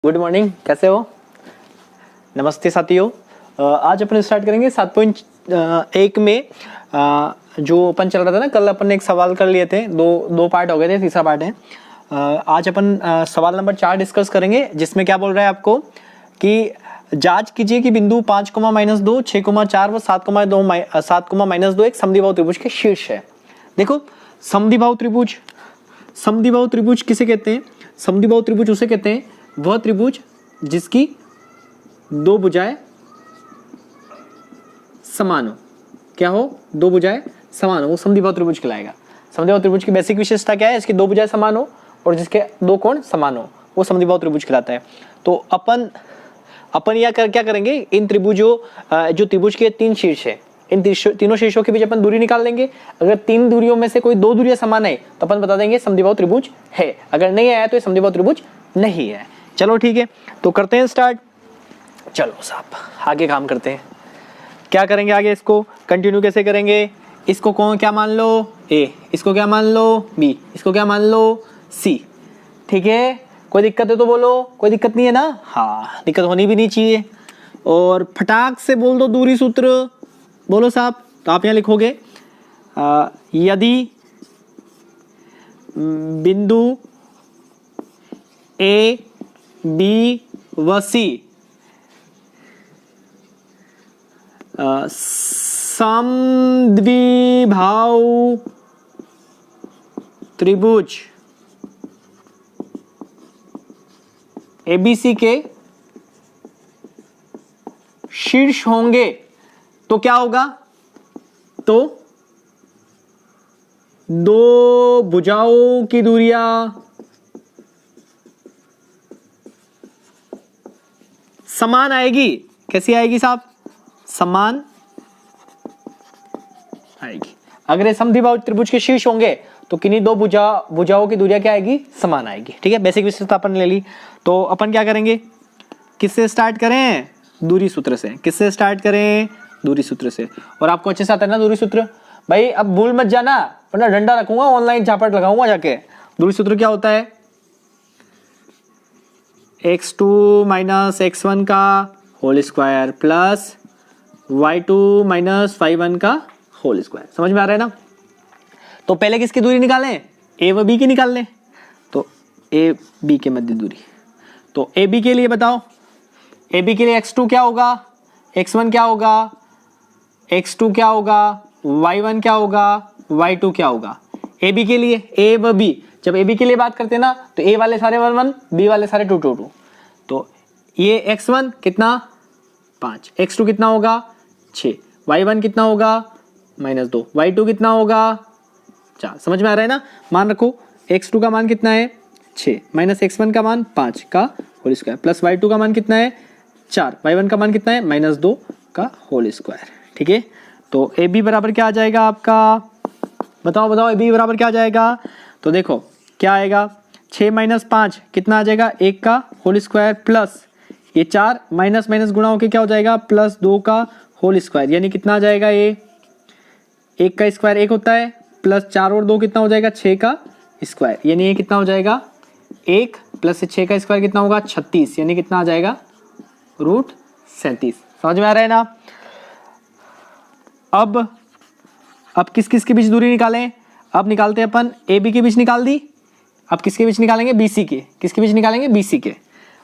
Good morning, कैसे हो? नमस्ते साथियों। आज अपन स्टार्ट करेंगे 7.1 में। जो अपन चल रहा था ना, कल अपन ने एक सवाल कर लिए थे, दो पार्ट हो गए थे, तीसरा पार्ट है। आज अपन सवाल नंबर 4 डिस्कस करेंगे, जिसमें क्या बोल रहा है आपको कि जांच कीजिए कि बिंदु 5,-2, 6,4 व 7,-2 एक समद्विबाहु त्रिभुज के शीर्ष है। देखो, समद्विबाहु त्रिभुज किसे कहते हैं? समद्विबाहु त्रिभुज उसे कहते हैं वह त्रिभुज जिसकी दो भुजाएं समान हो। क्या हो? दो भुजाएं समान हो, वो समद्विबाहु त्रिभुज कहलाएगा। समद्विबाहु त्रिभुज की बेसिक विशेषता क्या है? इसकी दो भुजाएं समान हो और जिसके दो कोण समान हो, वो समद्विबाहु त्रिभुज कहलाता है। तो अपन क्या करेंगे, इन त्रिभुजों जो त्रिभुज के तीन शीर्ष है, इन तीनों शीर्षों के बीच अपन दूरी निकाल लेंगे। अगर तीन दूरियों में से कोई दो दूरियां समान है तो अपन बता देंगे समद्विबाहु त्रिभुज है। अगर नहीं आया तो ये समद्विबाहु त्रिभुज नहीं है। चलो ठीक है, तो करते हैं स्टार्ट। चलो साहब, आगे काम करते हैं। क्या करेंगे आगे? इसको कंटिन्यू कैसे करेंगे? इसको कौन क्या मान लो? ए। इसको क्या मान लो? बी। इसको क्या मान लो? सी। ठीक है, कोई दिक्कत है तो बोलो। कोई दिक्कत नहीं है ना? हाँ, दिक्कत होनी भी नहीं चाहिए। और फटाक से बोल दो दूरी सूत्र। बोलो साहब। तो आप यहाँ लिखोगे यदि बिंदु ए, बी व सी समद्विबाहु त्रिभुज एबीसी के शीर्ष होंगे तो क्या होगा? तो दो भुजाओं की दूरियां समान आएगी। कैसी आएगी साहब? समान आएगी। अगर ये समद्विबाहु त्रिभुज के शीर्ष होंगे तो किन्हीं दो भुजाओं की दूरियां क्या आएगी? समान आएगी। ठीक है, बेसिक विशेषता अपन ले ली। तो अपन क्या करेंगे? किससे स्टार्ट करें? दूरी सूत्र से। किससे स्टार्ट करें? दूरी सूत्र से। और आपको अच्छे से आता है ना दूरी सूत्र? भाई अब भूल मत जाना, वरना डंडा रखूंगा, ऑनलाइन झापट लगाऊंगा जाके। दूरी सूत्र क्या होता है? x2 माइनस x1 का whole square plus y2 minus y1 का होल स्क्वायर। समझ में आ रहा है ना? तो पहले किसकी दूरी निकालें? a व b की निकाल लें। तो a b के मध्य दूरी। तो a b के लिए बताओ, a b के लिए x2 क्या होगा, x1 क्या होगा, x2 क्या होगा, y1 क्या होगा, y2 क्या होगा? a b के लिए a व b, जब a b के लिए बात करते हैं ना तो a वाले सारे 1 1, b वाले सारे 2 2 2। तो ये x1 कितना? 5, x2 कितना होगा? 6, y1 कितना होगा? -2, y2 कितना होगा? 4। समझ में आ रहा है ना? मान रखो x2 का मान कितना है? 6 माइनस x1 का मान 5 का होल स्क्वायर प्लस y2 का मान कितना है? 4, y1 का मान कितना है? -2 का होल स्क्वायर। ठीक है, तो ए बी बराबर क्या आ जाएगा आपका? बताओ ए बी बराबर क्या आ जाएगा? तो देखो क्या आएगा, 6 माइनस 5 कितना आ जाएगा? 1 का होल स्क्वायर प्लस ये 4 माइनस माइनस गुणा होकर क्या हो जाएगा? +2 का होल स्क्वायर। यानी कितना आ जाएगा? ये 1 का स्क्वायर 1 होता है, प्लस 4 और 2 कितना हो जाएगा? 6 का स्क्वायर। यानी ये कितना हो जाएगा? 1 प्लस 6 का स्क्वायर कितना होगा? 36। यानी कितना आ जाएगा? √37। समझ में आ रहा है ना? अब किस किस के बीच दूरी निकालें? अब निकालते हैं अपन ए बी के बीच निकाल दी। अब किसके बीच निकालेंगे? बी सी के। किसके बीच निकालेंगे? बी सी के।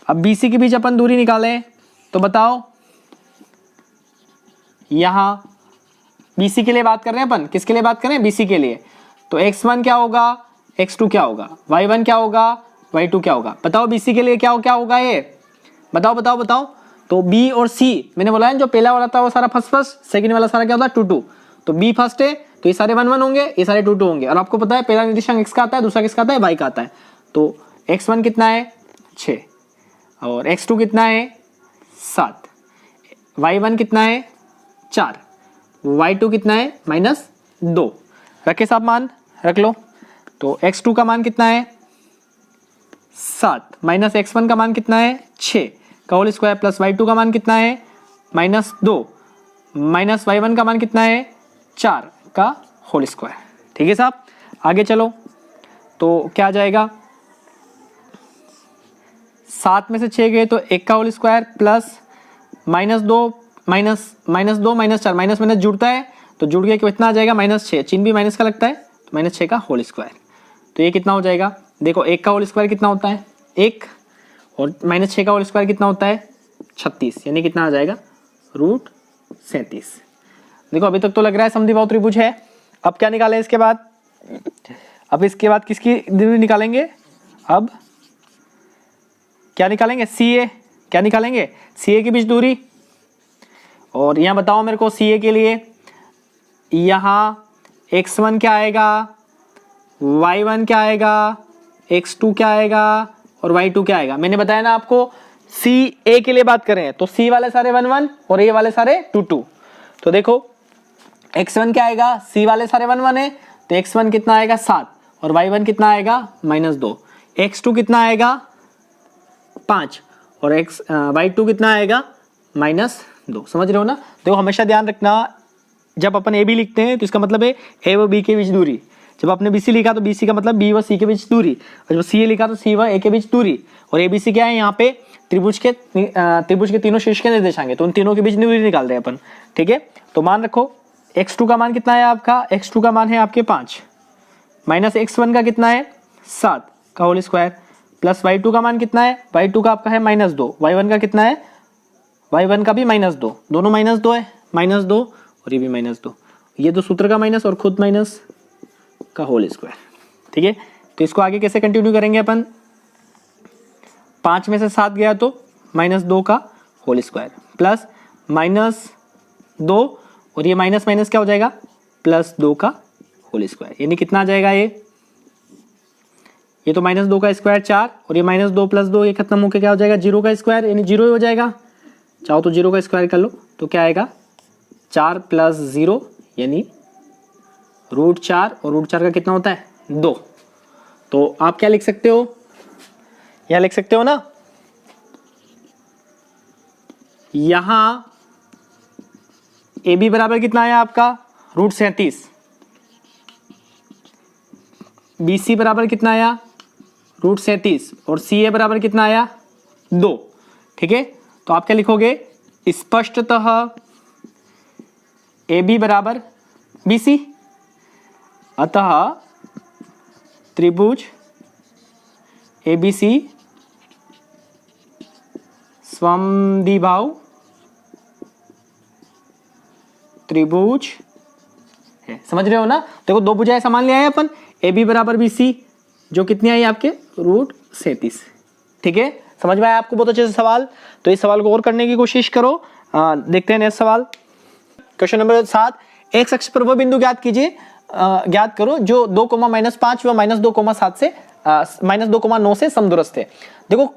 अब बी सी के बीच अपन दूरी निकालें तो बताओ, यहां बी सी के लिए बात कर रहे हैं अपन। किसके लिए बात कर रहे हैं? बी सी के लिए। तो x1 क्या होगा, x2 क्या होगा, y1 क्या होगा, y2 क्या होगा? बताओ बी सी के लिए क्या होगा ये? बताओ। तो B और C, मैंने बोला है जो पहला वाला था वो सारा फर्स्ट, सेकंड वाला सारा क्या होता है? 2 2। तो B फर्स्ट है तो ये सारे 1 1 होंगे, ये सारे 2 2 होंगे। और आपको पता है पहला निर्देशांक x का आता है, दूसरा किसका आता है? y का आता है। तो x1 कितना है? 6 और x2 कितना है? 7, y1 कितना है? 4, y2 कितना है? -2। रखे साहब, मान रख लो। तो x2 का मान कितना है? 7 माइनस x1 का मान कितना है? 6 का होल स्क्वायर प्लस y2 का मान कितना है? -2 माइनस y1 का मान कितना है? 4 का होल स्क्वायर। ठीक है साहब, आगे चलो। तो क्या आ जाएगा? 7 में से 6 गए तो 1 का whole square plus -2 -4 minus minus जुड़ता है तो जुड़ गया कितना आ जाएगा -6, चिन्ह भी माइनस का लगता है तो -6 का होल स्क्वायर। तो ये कितना हो जाएगा, देखो 1 का होल स्क्वायर कितना होता है 1 और -6 का होल स्क्वायर कितना होता है 36, यानी कितना आ जाएगा √37। देखो अभी तक तो लग रहा है समद्विबाहु त्रिभुज है। अब क्या निकालें इसके बाद, अब इसके बाद किसकी दूरी निकालेंगे, अब क्या निकालेंगे CA, क्या निकालेंगे CA के बीच दूरी। और यहाँ बताओ मेरे को CA के लिए, यहाँ x1 क्या आएगा, y1 क्या आएगा, x2 क्या आएगा और y2 क्या आएगा। मैंने बताया ना आपको CA के लिए बात करें तो C वाले सारे 1 1 और A वाले सारे 2 2। तो देखो x1 क्या आएगा, C वाले सारे 1 1 है तो x1 कितना आएगा 7 और y1 कितना आएगा -2, x2 कितना आएगा 5 और y2 कितना आएगा -2। समझ रहे हो ना। देखो हमेशा ध्यान रखना जब अपन AB लिखते हैं तो इसका मतलब है A व B के बीच दूरी। जब आपने BC लिखा तो BC का मतलब B व C के बीच दूरी, और जब CA लिखा तो C व A के बीच दूरी। और ABC क्या है, यहाँ पे त्रिभुज के तीनों शीर्ष के निर्देशांक है तो उन तीनों के बीच दूरी निकाल रहे हैं अपन। ठीक है, तो मान रखो x2 का मान कितना है आपका, x2 का मान है आपके 5 माइनस x1 का कितना है 7 का होल स्क्वायर प्लस y2 का मान कितना है, y2 का आपका है -2, y1 का कितना है, y1 का भी -2, दोनों -2 है, -2 और ये भी -2, ये तो सूत्र का माइनस और खुद माइनस का होल स्क्वायर। ठीक है, तो इसको आगे कैसे कंटिन्यू करेंगे अपन, 5 में से 7 गया तो -2 का होल स्क्वायर प्लस -2 और ये माइनस माइनस क्या हो जाएगा +2 का होल स्क्वायर, यानी कितना आ जाएगा ये तो -2 का स्क्वायर 4 और ये -2 + 2 ये खत्म होकर क्या हो जाएगा 0 का स्क्वायर, यानी 0 ही हो जाएगा। चाहो तो 0 का स्क्वायर कर लो तो क्या आएगा 4 + 0 यानी √4 और √4 का कितना होता है 2। तो आप क्या लिख सकते हो, यहां लिख सकते हो ना, यहां AB बराबर कितना आया आपका √37, BC बराबर कितना आया √37 और CA बराबर कितना आया 2। ठीक है, तो आप क्या लिखोगे, स्पष्टतः AB बराबर BC, अतः त्रिभुज ABC समद्विबाहु त्रिभुज है। समझ रहे हो ना। देखो दो भुजाएं समान ले आए अपन, AB बराबर BC जो कितनी आई आपके √37। ठीक है, समझ में आया आपको बहुत अच्छे से सवाल। तो इस सवाल को और करने की कोशिश करो। देखते हैं नेक्स्ट सवाल, क्वेश्चन नंबर 7, एक्स अक्ष पर वह बिंदु ज्ञात कीजिए, ज्ञात करो जो 2, -5 व -2,7 से -2,9 से समदूरस्थ है। देखो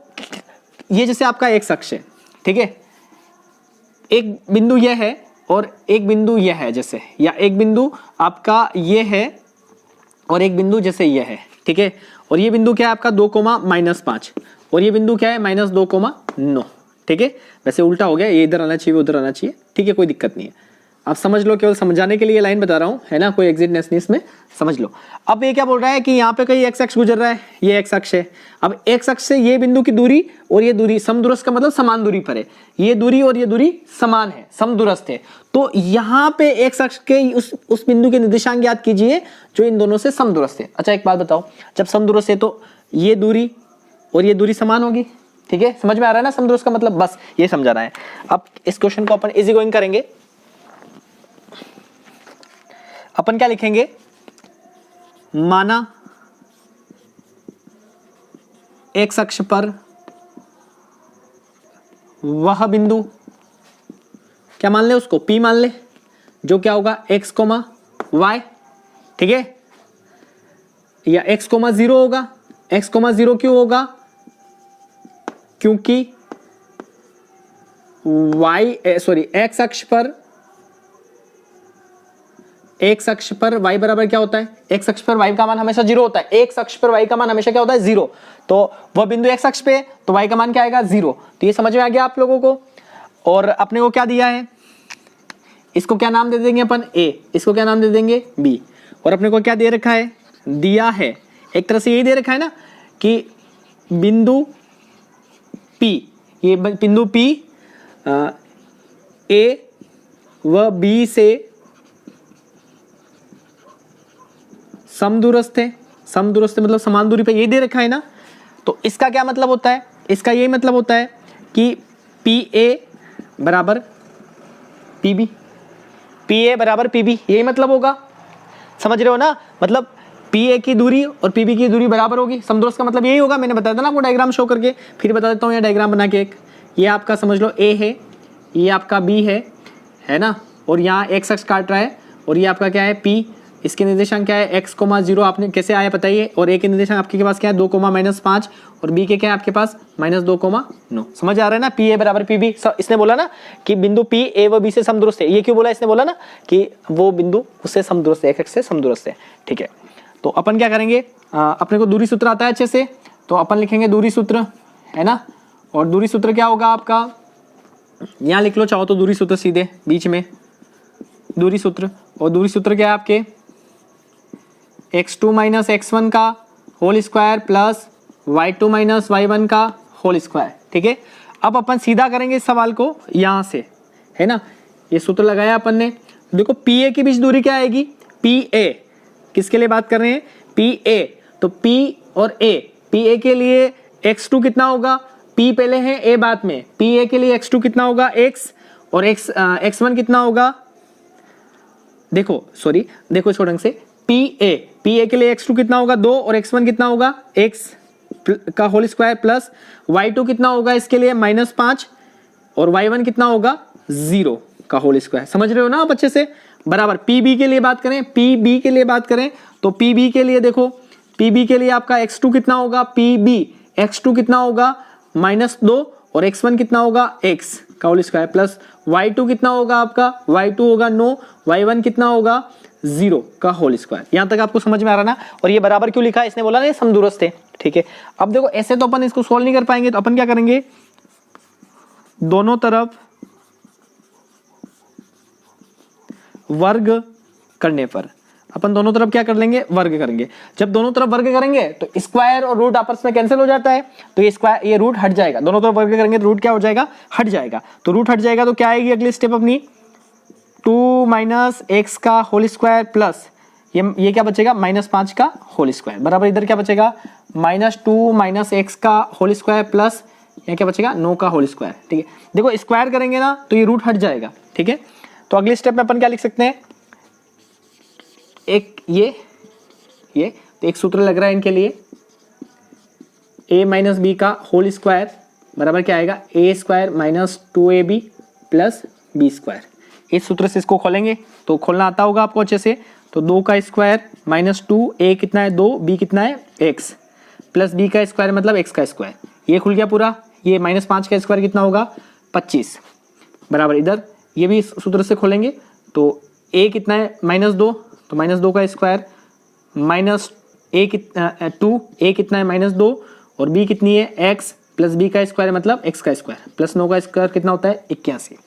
ये जैसे आपका एक्स अक्ष है, ठीक है, एक बिंदु यह है और एक बिंदु यह है जैसे, या एक बिंदु आपका ये है और एक बिंदु जैसे यह है। ठीक है, और ये बिंदु क्या है आपका 2, -5 और ये बिंदु क्या है -2,9। ठीक है, वैसे उल्टा हो गया, ये इधर आना चाहिए उधर आना चाहिए। ठीक है, कोई दिक्कत नहीं है, आप समझ लो, केवल समझाने के लिए लाइन बता रहा हूं, है ना, कोई एग्जिटनेस नहीं इसमें, समझ लो। अब ये क्या बोल रहा है कि यहाँ पे कहीं एक्स अक्ष गुजर रहा है, ये एक्स अक्ष है। अब एक्स अक्ष से ये बिंदु की दूरी और ये दूरी समदूरस्थ का मतलब समान दूरी पर है, ये दूरी और ये दूरी समान है, समदूरस्थ है। तो यहाँ पे एक्स अक्ष के उस बिंदु के निर्देशांक ज्ञात कीजिए जो इन दोनों से समदूरस्थ है। अच्छा एक बात बताओ, जब समदूरस्थ है तो ये दूरी और ये दूरी समान होगी। ठीक है, समझ में आ रहा है ना समदूरस्थ का मतलब, बस ये समझाना है। अब इस क्वेश्चन को अपन इजी गोइंग करेंगे। अपन क्या लिखेंगे, माना एक्स अक्ष पर वह बिंदु, क्या मान ले उसको P मान ले, जो क्या होगा x, y। ठीक है, या x, 0 होगा। x, 0 क्यों होगा, क्योंकि x अक्ष पर y बराबर क्या होता है, x अक्ष पर y का मान हमेशा 0 होता है, x अक्ष पर y का मान हमेशा क्या होता है 0। तो वह बिंदु x अक्ष पे है तो y का मान क्या आएगा 0। तो ये समझ में आ गया आप लोगों को। और अपने को क्या दिया है, इसको क्या नाम दे देंगे अपन a, इसको क्या नाम दे देंगे b, और अपने को क्या दे रखा है, दिया है एक तरह से यही दे रखा है ना कि बिंदु P, ये बिंदु P A व B से समदूरस्थ है। समदूरस्थ मतलब समान दूरी पे ये दे रखा है ना, तो इसका क्या मतलब होता है, इसका यही मतलब होता है कि PA बराबर PB, PA बराबर PB, यही मतलब होगा। समझ रहे हो ना, मतलब PA की दूरी और PB की दूरी बराबर होगी। समदूरस्थ का मतलब यही होगा। मैंने बताया था ना आपको डायग्राम शो करके, फिर बता देता हूँ यहाँ डायग्राम बना के। एक ये आपका समझ लो A है, ये आपका B है ना, और यहाँ x अक्ष काट रहा है, और ये आपका क्या है P, इसके निर्देशांक क्या है x, 0। आपने कैसे आया बताइए। और A के निर्देशांक आपके पास क्या है 2, -5, और B के क्या है आपके पास -2,9। समझ आ रहा है ना, PA बराबर PB। इसने बोला ना कि बिंदु P A व B से समदूरस्थ है। ये क्यों बोला, इसने बोला ना कि वो बिंदु उससे समदूरस्थ है, x अक्ष से समदूरस्थ है। ठीक है, तो अपन क्या करेंगे, अपने को दूरी सूत्र आता है अच्छे से, तो अपन लिखेंगे दूरी सूत्र, है ना। और दूरी सूत्र क्या होगा आपका, यहाँ लिख लो चाहो तो दूरी सूत्र सीधे बीच में दूरी सूत्र। और दूरी सूत्र क्या है आपके, x2 - x1 का whole square plus y2 - y1 का होल स्क्वायर। ठीक है, अब अपन सीधा करेंगे इस सवाल को यहाँ से, है ना। ये सूत्र लगाया अपन ने। देखो PA के बीच दूरी क्या आएगी, PA, किसके लिए बात कर रहे हैं, PA, तो P और A, PA के लिए x2 कितना होगा, P पहले है A बाद में, PA के लिए x2 कितना होगा x, और x1 कितना होगा, देखो सॉरी देखो इसको ढंग से, PA के लिए x2 कितना होगा 2, और x1 कितना होगा x का होल स्क्वायर प्लस y2 कितना होगा इसके लिए -5, और y1 कितना होगा 0 का होल स्क्वायर। समझ रहे हो ना आप अच्छे से, बराबर। PB के लिए बात करें, PB के लिए बात करें तो PB के लिए देखो, PB के लिए आपका x2 कितना होगा, PB x2 कितना होगा -2, और x1 कितना होगा x का होल स्क्वायर प्लस y2 कितना होगा आपका, y2 होगा 9, y1 कितना होगा 0 का होल स्क्वायर। यहां तक आपको समझ में आ रहा ना। और ये बराबर क्यों लिखा है, इसने बोला ना ये समदूरस्थ है। ठीक है, अब देखो ऐसे तो अपन इसको सोल्व नहीं कर पाएंगे, तो अपन क्या करेंगे, दोनों तरफ वर्ग करने पर अपन दोनों तरफ क्या कर लेंगे, वर्ग करेंगे। जब दोनों तरफ वर्ग करेंगे तो स्क्वायर और रूट आपस में कैंसिल हो जाता है, तो ये स्क्वायर, ये रूट हट जाएगा। दोनों तरफ वर्ग करेंगे तो रूट क्या हो जाएगा, हट जाएगा। तो रूट हट जाएगा तो क्या आएगी अगली स्टेप अपनी, 2 - x का होल स्क्वायर प्लस ये क्या बचेगा -5 का होल स्क्वायर, बराबर इधर क्या बचेगा -2 - x का होल स्क्वायर प्लस ये क्या बचेगा 9 का होल स्क्वायर। ठीक है, देखो स्क्वायर करेंगे ना तो ये रूट हट जाएगा। ठीक है, तो अगली स्टेप में अपन क्या लिख सकते हैं, एक ये तो एक सूत्र लग रहा है इनके लिए, a - b का होल स्क्वायर बराबर क्या आएगा a² - 2ab प्लस b²। इस सूत्र से इसको खोलेंगे तो खोलना आता होगा आपको अच्छे से। तो 2 का स्क्वायर -2, a कितना है 2, b कितना है x, प्लस b का स्क्वायर मतलब x का स्क्वायर। ये खुल गया पूरा। ये -5 का स्क्वायर कितना होगा 25, बराबर इधर ये भी इस सूत्र से खोलेंगे तो a कितना है -2, तो -2 का स्क्वायर माइनस a कितना 2, a कितना है -2, और b कितनी है x, प्लस b का स्क्वायर मतलब x का स्क्वायर प्लस 9 का स्क्वायर कितना होता है 81।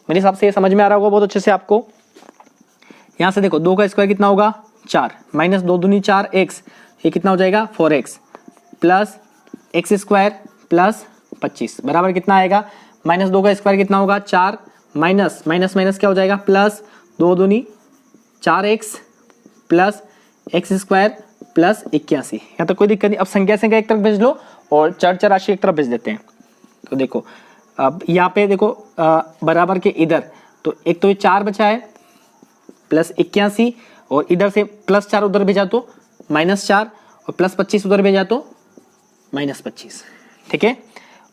मेरे हिसाब से ये समझ में आ रहा होगा बहुत अच्छे से आपको। यहाँ से देखो 2 का स्क्वायर कितना होगा 4, -2 दूनी 4 x, ये कितना हो जाएगा 4x प्लस x² प्लस 25 बराबर कितना आएगा, -2 का स्क्वायर कितना होगा 4, माइनस क्या हो जाएगा प्लस 2 दूनी 4x प्लस x² प्लस 81। यहाँ तो कोई दिक्कत नहीं। अब संख्या एक तरफ भेज लो और चर राशि एक तरफ भेज देते हैं। तो देखो अब यहाँ पे देखो बराबर के इधर तो एक तो ये 4 बचा है प्लस 81, और इधर से +4 उधर भेजा तो -4, और प्लस 25 उधर भेजा तो -25। ठीक है,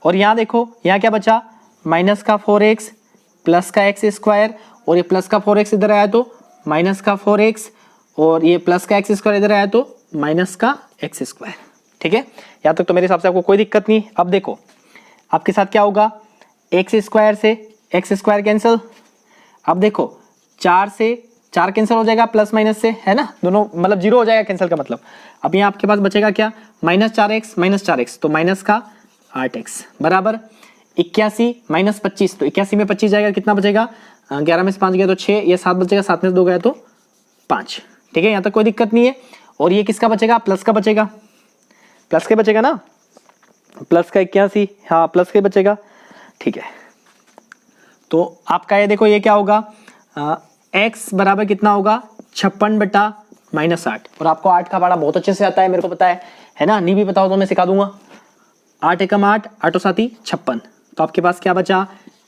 और यहाँ देखो यहाँ क्या बचा माइनस का 4x प्लस का x², और ये प्लस का 4x इधर आया तो माइनस का 4x, और ये प्लस का x² इधर आया तो माइनस का x²। ठीक है, यहाँ तक तो मेरे हिसाब से आपको कोई दिक्कत नहीं। अब देखो आपके साथ क्या होगा, x² से x² कैंसिल। अब देखो 4 से 4 कैंसिल हो जाएगा प्लस माइनस से, है ना, दोनों मतलब 0 हो जाएगा कैंसिल का मतलब। अब यहाँ आपके पास बचेगा क्या -4x तो माइनस का 8x बराबर 81 - 25, तो 81 में 25 जाएगा कितना बचेगा 11 में से 5 गया तो 6, ये 7 बचेगा, 7 में से 2 गया तो 5। ठीक है, यहाँ तक कोई दिक्कत नहीं है। और ये किसका बचेगा, प्लस का बचेगा, प्लस के बचेगा ना। प्लस का 81, हाँ प्लस का ही बचेगा, ठीक है। तो आपका ये देखो ये क्या होगा, x बराबर कितना होगा 56 बटा -8, और आपको 8 का पढ़ा बहुत अच्छे से आता है, मेरे को पता है ना, नहीं भी पता हो तो मैं सिखा दूंगा। 8 एकम 8, 8 साथी 56, तो आपके पास क्या बचा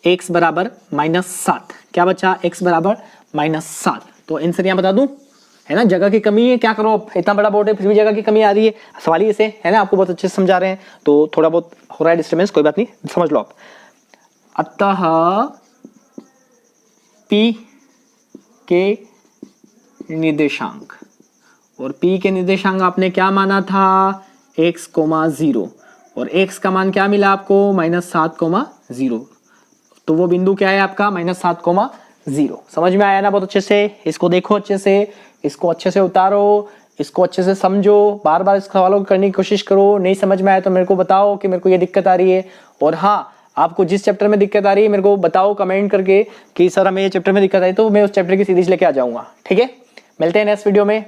x बराबर -7, क्या बचा x बराबर -7। तो आंसर यहाँ बता दूं, है ना, जगह की कमी है, क्या करो अब, इतना बड़ा बोर्ड है फिर भी जगह की कमी आ रही है, सवाल ही ऐसे है ना, आपको बहुत अच्छे से समझा रहे हैं, तो थोड़ा बहुत हो रहा है डिस्टर्बेंस, कोई बात नहीं, समझ लो आप। अतः P के निर्देशांक, और P के निर्देशांक आपने क्या माना था x, 0, और x का मान क्या मिला आपको -7, 0, तो वो बिंदु क्या है आपका -7, 0। समझ में आया ना बहुत अच्छे से, इसको देखो अच्छे से, इसको अच्छे से उतारो, इसको अच्छे से समझो, बार बार इस सवालों को करने की कोशिश करो, नहीं समझ में आया तो मेरे को बताओ कि मेरे को ये दिक्कत आ रही है, और हाँ आपको जिस चैप्टर में दिक्कत आ रही है मेरे को बताओ कमेंट करके कि सर हमें ये चैप्टर में दिक्कत आई, तो मैं उस चैप्टर की सीरीज लेके आ जाऊंगा, ठीक है। मिलते हैं नेक्स्ट वीडियो में।